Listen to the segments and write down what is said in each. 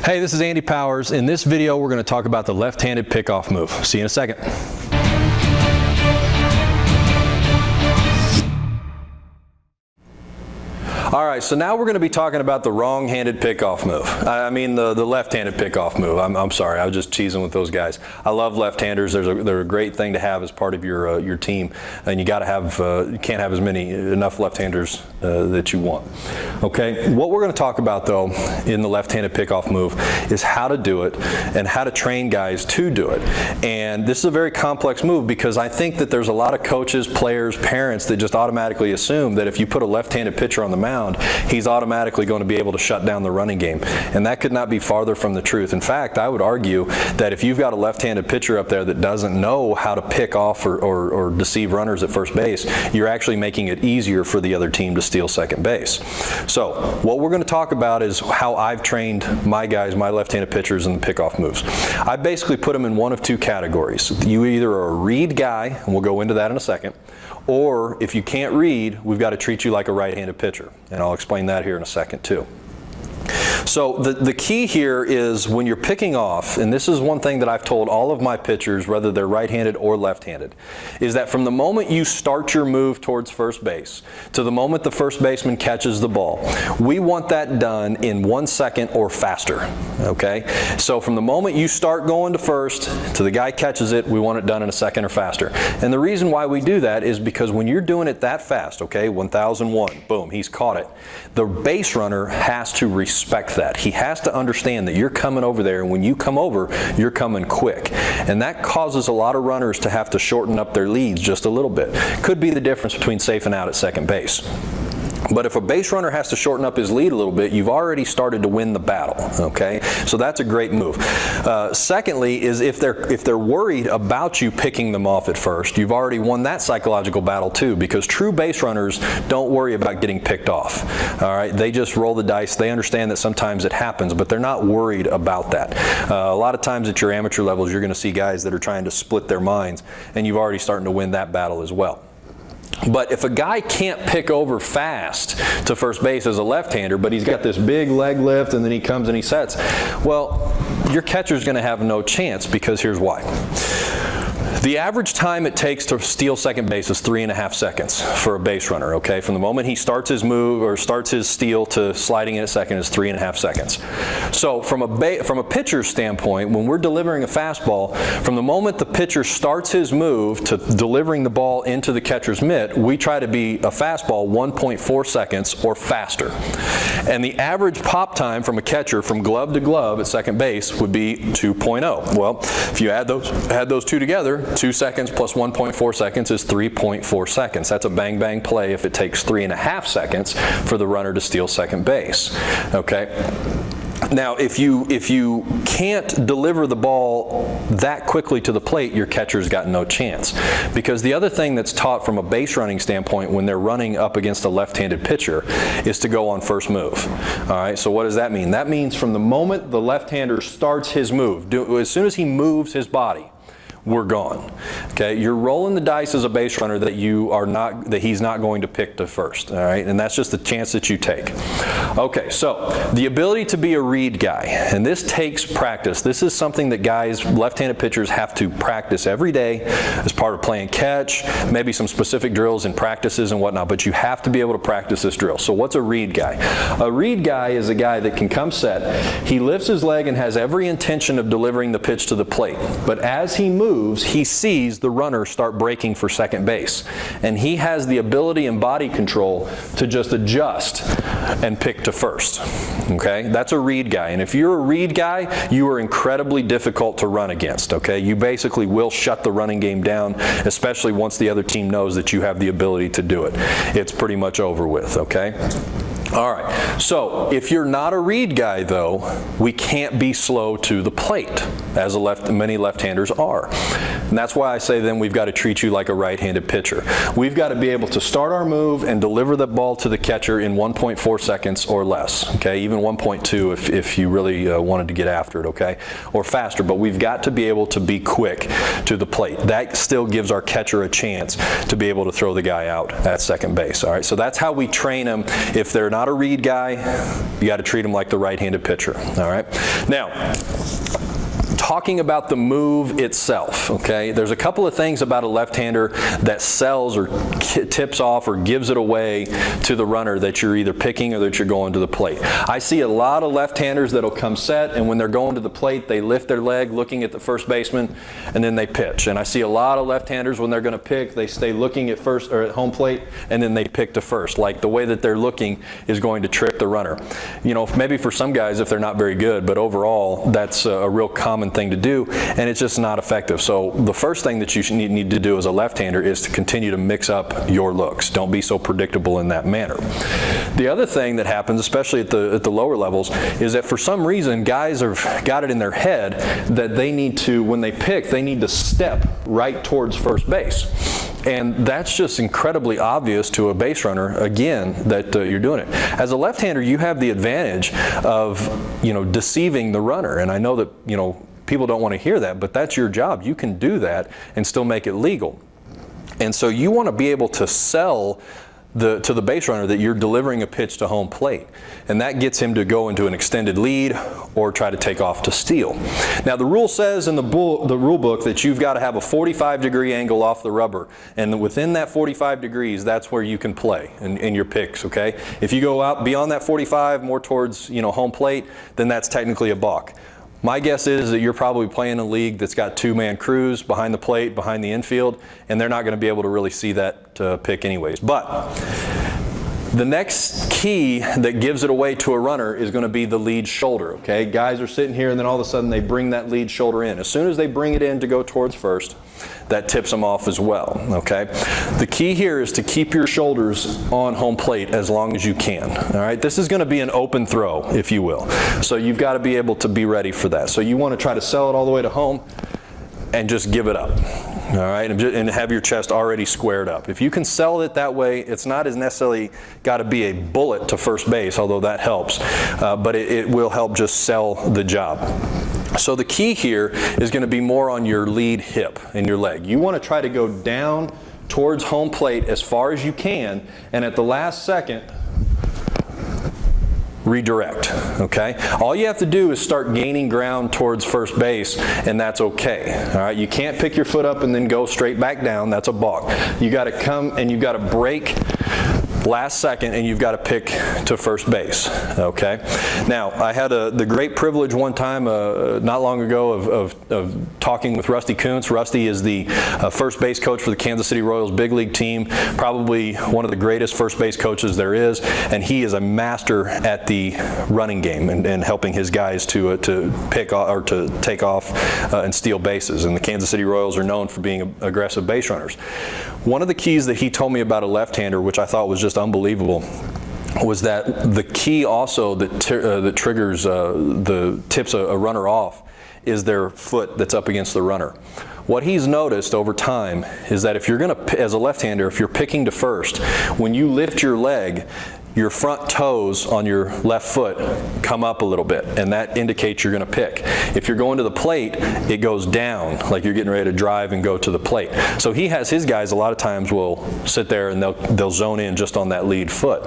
Hey, this is Andy Powers. In this video, we're going to talk about the left-handed pickoff move. See you in a second. All right, so now we're going to be talking about the wrong-handed pickoff move. I mean the left-handed pickoff move. I'm sorry, I was just teasing with those guys. I love left-handers. They're a great thing to have as part of your team, and you got to have you can't have enough left-handers that you want. Okay, what we're going to talk about though in the left-handed pickoff move is how to do it and how to train guys to do it. And this is a very complex move because I think that there's a lot of coaches, players, parents that just automatically assume that if you put a left-handed pitcher on the mound, he's automatically going to be able to shut down the running game. And that could not be farther from the truth. In fact, I would argue that if you've got a left-handed pitcher up there that doesn't know how to pick off or deceive runners at first base, you're actually making it easier for the other team to steal second base. So what we're going to talk about is how I've trained my guys, my left-handed pitchers, in the pickoff moves. I basically put them in one of two categories. You either are a read guy, and we'll go into that in a second, or if you can't read, we've got to treat you like a right-handed pitcher. And I'll explain that here in a second too. So the key here is when you're picking off, and this is one thing that I've told all of my pitchers, whether they're right-handed or left-handed, is that from the moment you start your move towards first base to the moment the first baseman catches the ball, we want that done in 1 second or faster, okay? So from the moment you start going to first to the guy catches it, we want it done in 1 second or faster. And the reason why we do that is because when you're doing it that fast, okay, 1001, boom, he's caught it, the base runner has to respect that. He has to understand that you're coming over there, and when you come over, you're coming quick. And that causes a lot of runners to have to shorten up their leads just a little bit. Could be the difference between safe and out at second base. But if a base runner has to shorten up his lead a little bit, you've already started to win the battle, okay? So that's a great move. Secondly is if they're worried about you picking them off at first, you've already won that psychological battle too, because true base runners don't worry about getting picked off, all right? They just roll the dice. They understand that sometimes it happens, but they're not worried about that. A lot of times at your amateur levels, you're going to see guys that are trying to split their minds, and you've already starting to win that battle as well. But if a guy can't pick over fast to first base as a left-hander, but he's got this big leg lift and then he comes and he sets, well, your catcher's going to have no chance, because here's why. The average time it takes to steal second base is 3.5 seconds for a base runner, okay? From the moment he starts his move or starts his steal to sliding in at second is 3.5 seconds. So from a pitcher's standpoint, when we're delivering a fastball, from the moment the pitcher starts his move to delivering the ball into the catcher's mitt, we try to be a fastball 1.4 seconds or faster. And the average pop time from a catcher from glove to glove at second base would be 2.0. Well, if you add those two together, 2 seconds plus 1.4 seconds is 3.4 seconds. That's a bang-bang play if it takes 3.5 seconds for the runner to steal second base, okay? Now, if you can't deliver the ball that quickly to the plate, your catcher's got no chance. Because the other thing that's taught from a base running standpoint when they're running up against a left-handed pitcher is to go on first move. All right, so what does that mean? That means from the moment the left-hander starts his move, as soon as he moves his body, we're gone. Okay, you're rolling the dice as a base runner that he's not going to pick to first. All right, and that's just the chance that you take. Okay, so the ability to be a read guy, and this takes practice. This is something that guys, left-handed pitchers, have to practice every day as part of playing catch, maybe some specific drills and practices and whatnot, but you have to be able to practice this drill. So what's a read guy? A read guy is a guy that can come set, he lifts his leg and has every intention of delivering the pitch to the plate, but as he moves, he sees the runner start breaking for second base, and he has the ability and body control to just adjust and pick to first. Okay, that's a read guy, and if you're a read guy, you are incredibly difficult to run against. Okay, you basically will shut the running game down, especially once the other team knows that you have the ability to do it. It's pretty much over with. Okay. All right, so if you're not a read guy though, we can't be slow to the plate, as many left-handers are. And that's why I say then we've got to treat you like a right-handed pitcher. We've got to be able to start our move and deliver the ball to the catcher in 1.4 seconds or less, okay? Even 1.2 if you really wanted to get after it, okay? Or faster, but we've got to be able to be quick to the plate. That still gives our catcher a chance to be able to throw the guy out at second base, all right? So that's how we train them. If they're not a read guy, you got to treat them like the right-handed pitcher, all right? Now, talking about the move itself, okay? There's a couple of things about a left-hander that sells or tips off or gives it away to the runner that you're either picking or that you're going to the plate. I see a lot of left-handers that'll come set, and when they're going to the plate, they lift their leg looking at the first baseman, and then they pitch. And I see a lot of left-handers when they're going to pick, they stay looking at first or at home plate, and then they pick to first. Like the way that they're looking is going to trick the runner. You know, maybe for some guys if they're not very good, but overall that's a real common thing to do, and it's just not effective. So the first thing that you need to do as a left-hander is to continue to mix up your looks. Don't be so predictable in that manner. The other thing that happens, especially at the lower levels, is that for some reason guys have got it in their head that they need to, when they pick, they need to step right towards first base. And that's just incredibly obvious to a base runner, again, that you're doing it. As a left-hander, you have the advantage of, you know, deceiving the runner. And I know that, you know, people don't want to hear that, but that's your job. You can do that and still make it legal. And so you want to be able to sell to the base runner that you're delivering a pitch to home plate. And that gets him to go into an extended lead or try to take off to steal. Now the rule says in the rule book that you've got to have a 45-degree angle off the rubber. And within that 45 degrees, that's where you can play in your picks, okay? If you go out beyond that 45, more towards, you know, home plate, then that's technically a balk. My guess is that you're probably playing a league that's got two-man crews behind the plate, behind the infield, and they're not going to be able to really see that pick anyways. But the next key that gives it away to a runner is going to be the lead shoulder, okay? Guys are sitting here and then all of a sudden they bring that lead shoulder in. As soon as they bring it in to go towards first, that tips them off as well, okay? The key here is to keep your shoulders on home plate as long as you can, all right? This is going to be an open throw, if you will. So you've got to be able to be ready for that. So you want to try to sell it all the way to home and just give it up, all right? And have your chest already squared up. If you can sell it that way, it's not as necessarily got to be a bullet to first base, although that helps, but it will help just sell the job. So the key here is going to be more on your lead hip and your leg. You want to try to go down towards home plate as far as you can, and at the last second, redirect, okay? All you have to do is start gaining ground towards first base, and that's okay, all right? You can't pick your foot up and then go straight back down. That's a balk. You got to come and you've got to break last second, and you've got to pick to first base, okay? Now, I had the great privilege one time not long ago of talking with Rusty Kuntz. Rusty is the first base coach for the Kansas City Royals big league team, probably one of the greatest first base coaches there is, and he is a master at the running game and helping his guys to pick or to take off and steal bases. And the Kansas City Royals are known for being aggressive base runners. One of the keys that he told me about a left-hander, which I thought was just unbelievable, was that the key also that triggers tips a runner off is their foot that's up against the runner. What he's noticed over time is that if you're going to, as a left-hander, if you're picking to first, when you lift your leg, your front toes on your left foot come up a little bit, and that indicates you're going to pick. If you're going to the plate, it goes down, like you're getting ready to drive and go to the plate. So he has his guys a lot of times will sit there and they'll zone in just on that lead foot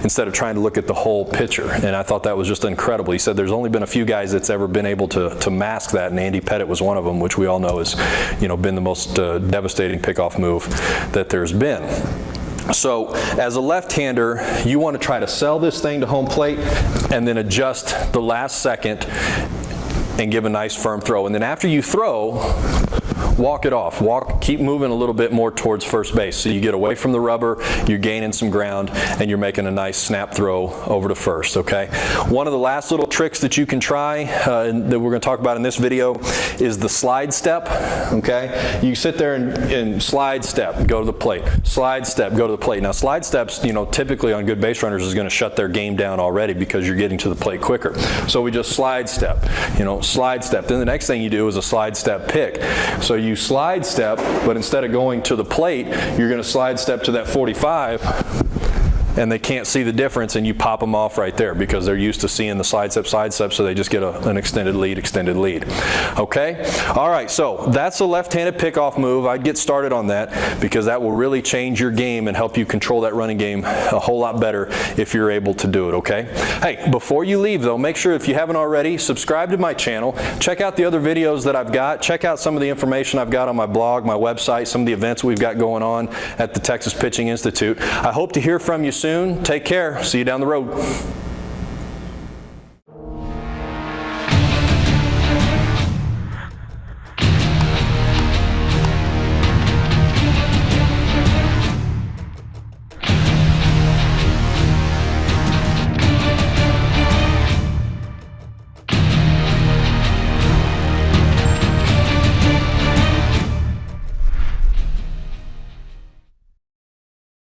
instead of trying to look at the whole picture. And I thought that was just incredible. He said there's only been a few guys that's ever been able to mask that, and Andy Pettitte was one of them, which we all know has, you know, been the most devastating pickoff move that there's been. So as a left-hander, you want to try to sell this thing to home plate and then adjust the last second and give a nice firm throw. And then after you throw, walk it off. Keep moving a little bit more towards first base. So you get away from the rubber, you're gaining some ground, and you're making a nice snap throw over to first, okay? One of the last little tricks that you can try that we're going to talk about in this video is the slide step, okay? You sit there and slide step, go to the plate. Slide step, go to the plate. Now slide steps, you know, typically on good base runners is going to shut their game down already because you're getting to the plate quicker. So we just slide step, you know, slide step. Then the next thing you do is a slide step pick. So you slide step, but instead of going to the plate, you're going to slide step to that 45, and they can't see the difference, and you pop them off right there because they're used to seeing the side step, so they just get an extended lead. Okay? All right, so that's a left-handed pickoff move. I'd get started on that because that will really change your game and help you control that running game a whole lot better if you're able to do it, okay? Hey, before you leave though, make sure if you haven't already, subscribe to my channel. Check out the other videos that I've got. Check out some of the information I've got on my blog, my website, some of the events we've got going on at the Texas Pitching Institute. I hope to hear from you soon. Take care. See you down the road.